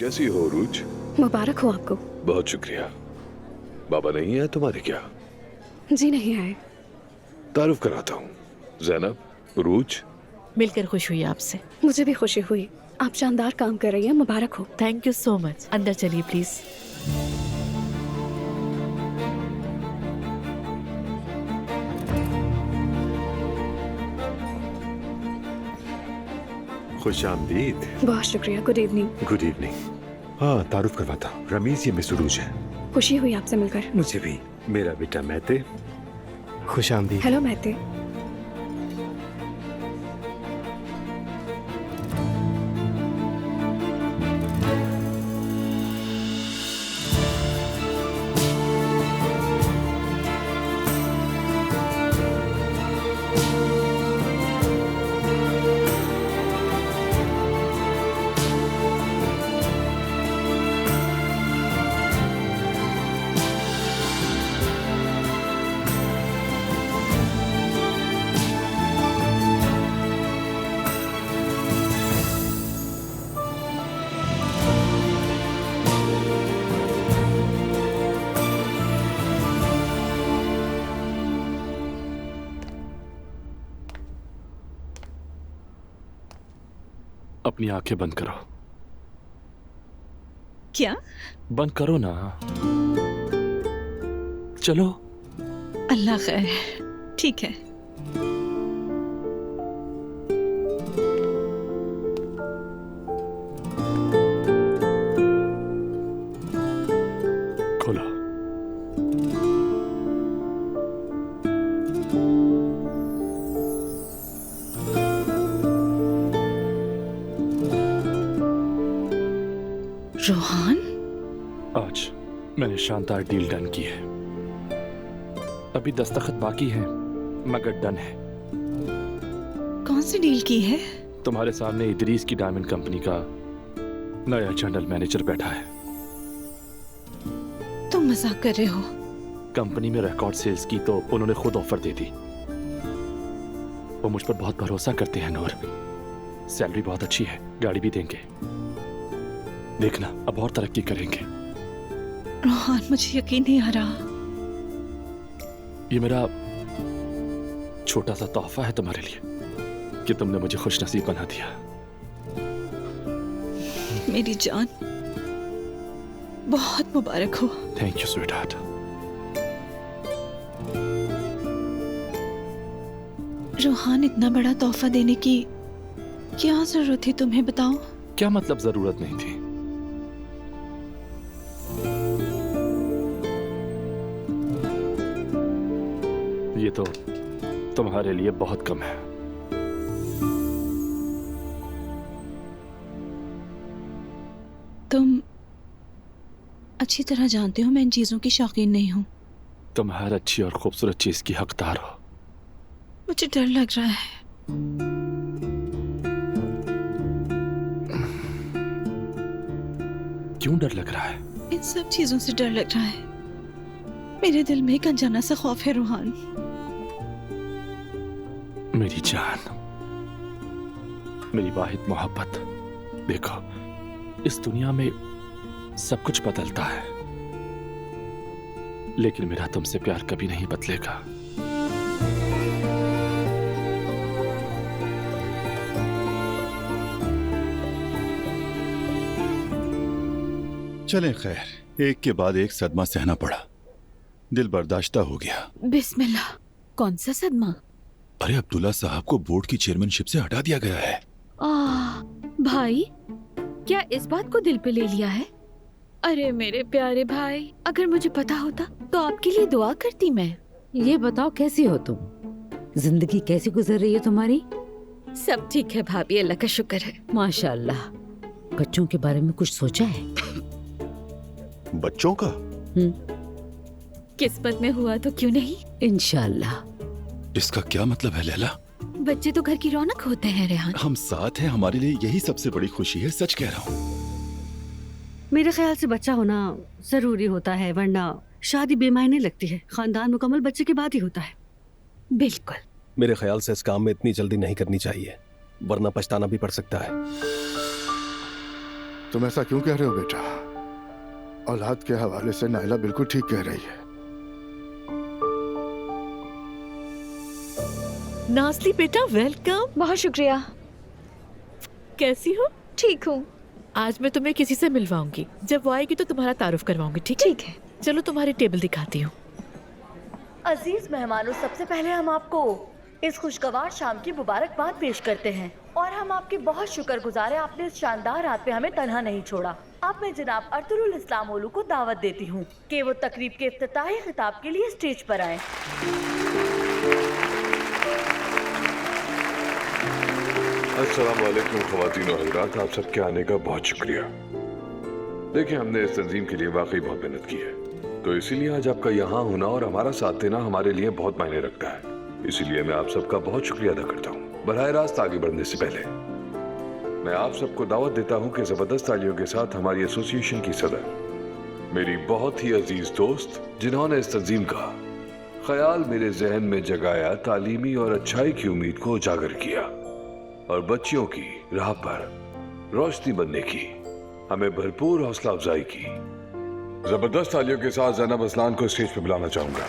कैसी हो रूज? मुबारक हो आपको। बहुत शुक्रिया। बाबा नहीं है तुम्हारे क्या? जी नहीं आए। तारुफ कराता हूँ, जैनब, रूज। मिलकर खुश हुई आपसे। मुझे भी खुशी हुई। आप शानदार काम कर रही हैं, मुबारक हो। Thank you so much. अंदर चलिए प्लीज। खुश आमदीद। बहुत शुक्रिया। Good evening. Good evening. हाँ, तारुफ करवाता हूँ, रमीज ये मिस रूज है। खुशी हुई आपसे मिलकर। मुझे भी। मेरा बेटा महते। खुश आमदीद। हेलो महते। अपनी आंखें बंद करो। क्या? बंद करो ना। चलो। अल्लाह खैर। ठीक है। खोलो। रोहान, आज मैंने शानदार डील डन की है। अभी दस्तखत बाकी है मगर डन है। कौन सी डील की है? तुम्हारे सामने इदरीस की डायमंड कंपनी का नया जनरल मैनेजर बैठा है। तुम मजाक कर रहे हो? कंपनी में रिकॉर्ड सेल्स की तो उन्होंने खुद ऑफर दे दी। वो मुझ पर बहुत भरोसा करते हैं नूर। सैलरी बहुत अच्छी है, गाड़ी भी देंगे। देखना अब और तरक्की करेंगे। रोहान, मुझे यकीन नहीं आ रहा। ये मेरा छोटा सा तोहफा है तुम्हारे लिए कि तुमने मुझे खुश नसीब बना दिया। मेरी जान, बहुत मुबारक हो। Thank you sweet heart. Rohan, इतना बड़ा तोहफा देने की क्या जरूरत थी तुम्हें, बताओ? क्या मतलब जरूरत नहीं थी? ये तो तुम्हारे लिए बहुत कम है। तुम अच्छी तरह जानते हो मैं इन चीजों की शौकीन नहीं हूँ। तुम हर अच्छी और खूबसूरत चीज की हकदार हो। मुझे डर लग रहा है। क्यों डर लग रहा है? इन सब चीजों से डर लग रहा है। मेरे दिल में एक अनजाना सा खौफ है रोहान। मेरी जान, मेरी वाहिद मोहब्बत। देखो, इस दुनिया में सब कुछ बदलता है, लेकिन मेरा तुमसे प्यार कभी नहीं बदलेगा। चलें, खैर, एक के बाद एक सदमा सहना पड़ा। दिल बर्दाश्ता हो गया। बिस्मिल्लाह। कौन सा सदमा? अरे, अब्दुल्ला साहब को बोर्ड की चेयरमैनशिप से हटा दिया गया है। भाई, क्या इस बात को दिल पे ले लिया है? अरे मेरे प्यारे भाई, अगर मुझे पता होता तो आपके लिए दुआ करती मैं। ये बताओ, कैसी हो तुम? जिंदगी कैसी गुजर रही है तुम्हारी? सब ठीक है भाभी, अल्लाह का शुक्र है। माशाल्लाह। बच्चों के बारे में कुछ सोचा है? बच्चों का? किस्मत में हुआ तो क्यों नहीं। इंशाल्लाह। इसका क्या मतलब है लैला? बच्चे तो घर की रौनक होते हैं रेहान। हम साथ हैं, हमारे लिए यही सबसे बड़ी खुशी है। सच कह रहा हूँ। मेरे ख्याल से बच्चा होना जरूरी होता है, वरना शादी बेमायने लगती है। खानदान मुकम्मल बच्चे के बाद ही होता है। बिल्कुल। मेरे ख्याल से इस काम में इतनी जल्दी नहीं करनी चाहिए, वरना पछताना भी पड़ सकता है। तुम ऐसा क्यों कह रहे हो बेटा? औलाद के हवाले से नाइला बिल्कुल ठीक कह रही है। नाज़ली बेटा, वेलकम। बहुत शुक्रिया। कैसी हो? ठीक हूँ। आज मैं तुम्हें किसी से मिलवाऊंगी। जब वो आएगी तो तुम्हारा तारुफ करवाऊंगी, ठीक है? ठीक है। चलो तुम्हारी टेबल दिखाती हूँ। अजीज मेहमानों, सबसे पहले हम आपको इस खुशगवार शाम की मुबारकबाद पेश करते हैं और हम आपके बहुत शुक्रगुजार हैं, आपने इस शानदार रात पे हमें तन्हा नहीं छोड़ा। अब मैं जनाब अर्तुरुल इस्लाम ओलू को दावत देती हूँ कि वो तकरीब के इफ्तिताही खिताब के लिए स्टेज पर आए। अस्सलाम वालेकुम ख़वातीन और हज़रात, आप सबके आने का बहुत शुक्रिया। देखिए, हमने इस तंजीम के लिए वाकई बहुत मेहनत की है, तो इसीलिए आज आपका यहाँ होना और हमारा साथ देना हमारे लिए बहुत मायने रखता है। इसीलिए मैं आप सबका बहुत शुक्रिया अदा करता हूँ। बराह रास्त आगे बढ़ने से पहले मैं आप सबको दावत देता हूँ कि ज़बरदस्त तालियों के साथ हमारी एसोसिएशन की सदर, मेरी बहुत ही अजीज दोस्त, जिन्होंने इस तंजीम का ख्याल मेरे जहन में जगाया, तालीमी और अच्छाई की उम्मीद को उजागर किया और बच्चियों की राह पर रोशनी बनने की हमें भरपूर हौसला अफजाई की। जबरदस्त तालियों के साथ ज़ैनब असलान को स्टेज पर बुलाना चाहूंगा।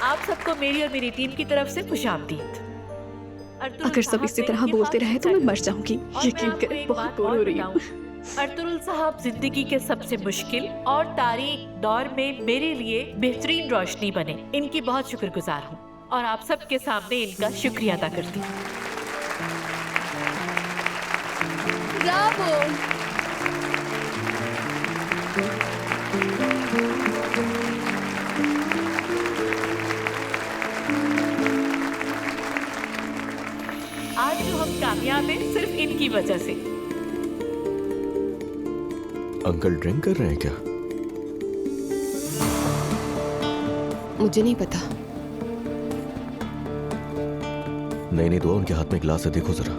आप सबको मेरी और मेरी टीम की तरफ से खुशामदीद। अगर सब इसी तरह बोलते रहे तो मैं मर जाऊंगी। यकीन करें, बहुत बोर हो रही हूँ। अर्तुरुल साहब जिंदगी के सबसे मुश्किल और तारीख दौर में मेरे लिए बेहतरीन रोशनी बने। इनकी बहुत शुक्रगुजार हूँ और आप सबके सामने इनका शुक्रिया अदा करती हूँ। आज जो हम कामयाब हैं सिर्फ इनकी वजह से। अंकल ड्रिंक कर रहे हैं क्या? मुझे नहीं पता। नहीं दुआ, उनके हाथ में गिलास है, देखो जरा।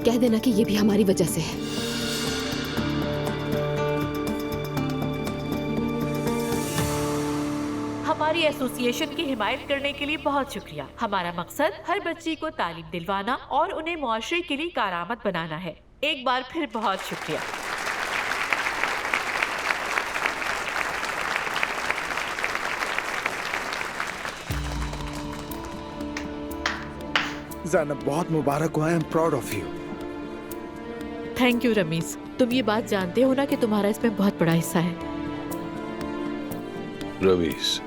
कह देना कि ये भी हमारी वजह से है। हमारी एसोसिएशन की हिमायत करने के लिए बहुत शुक्रिया। हमारा मकसद हर बच्ची को तालीम दिलवाना और उन्हें मुआशरे के लिए कारआमद बनाना है। एक बार फिर बहुत शुक्रिया। ज़ैनब, बहुत मुबारक हो। I am proud of you. Thank you Ramiz. तुम ये बात जानते हो ना कि तुम्हारा इसमें बहुत बड़ा हिस्सा है। रमीज,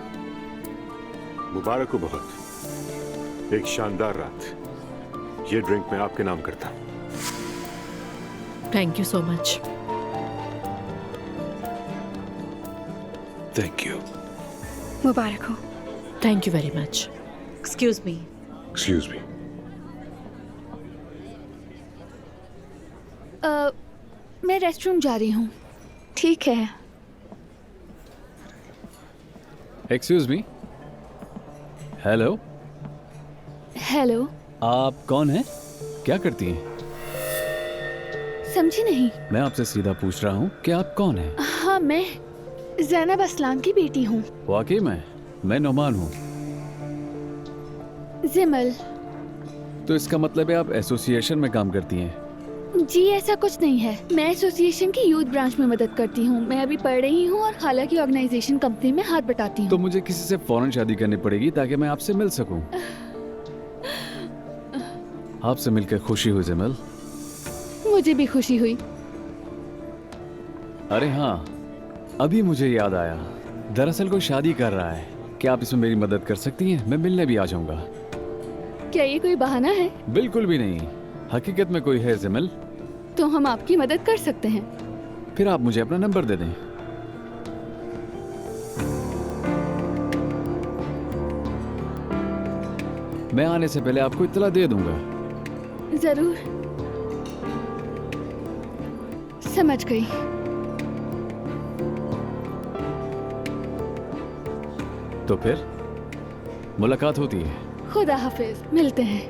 मुबारक हो बहुत। एक शानदार रात। ये ड्रिंक मैं आपके नाम करता हूँ। Thank you so much. Thank you. मुबारक हो। Thank you very much. Excuse me. Excuse me. मैं रेस्टरूम जा रही हूँ। ठीक है। Excuse me. हेलो। हेलो। आप कौन हैं? क्या करती हैं? समझी नहीं। मैं आपसे सीधा पूछ रहा हूँ कि आप कौन हैं? हाँ, मैं ज़ैनब असलान की बेटी हूँ। वाकई में? मैं नोमान हूँ। जिमल। तो इसका मतलब है आप एसोसिएशन में काम करती हैं? जी ऐसा कुछ नहीं है। मैं एसोसिएशन की यूथ ब्रांच में मदद करती हूँ। मैं अभी पढ़ रही हूँ और खाला की ऑर्गेनाइजेशन कंपनी में हाथ बटाती हूँ। तो मुझे किसी से फौरन शादी करनी पड़ेगी ताकि मैं आपसे मिल सकूं। आपसे मिलकर खुशी हुई जिमल। मुझे भी खुशी हुई। अरे हाँ, अभी मुझे याद आया, दरअसल कोई शादी कर रहा है। क्या आप इसमें मेरी मदद कर सकती हैं? मैं मिलने भी आ जाऊंगा। क्या ये कोई बहाना है? बिल्कुल भी नहीं, हकीकत में कोई है जिमल। तो हम आपकी मदद कर सकते हैं। फिर आप मुझे अपना नंबर दे दें। मैं आने से पहले आपको इत्तला दे दूंगा। जरूर। समझ गई। तो फिर मुलाकात होती है। खुदा हाफिज, मिलते हैं।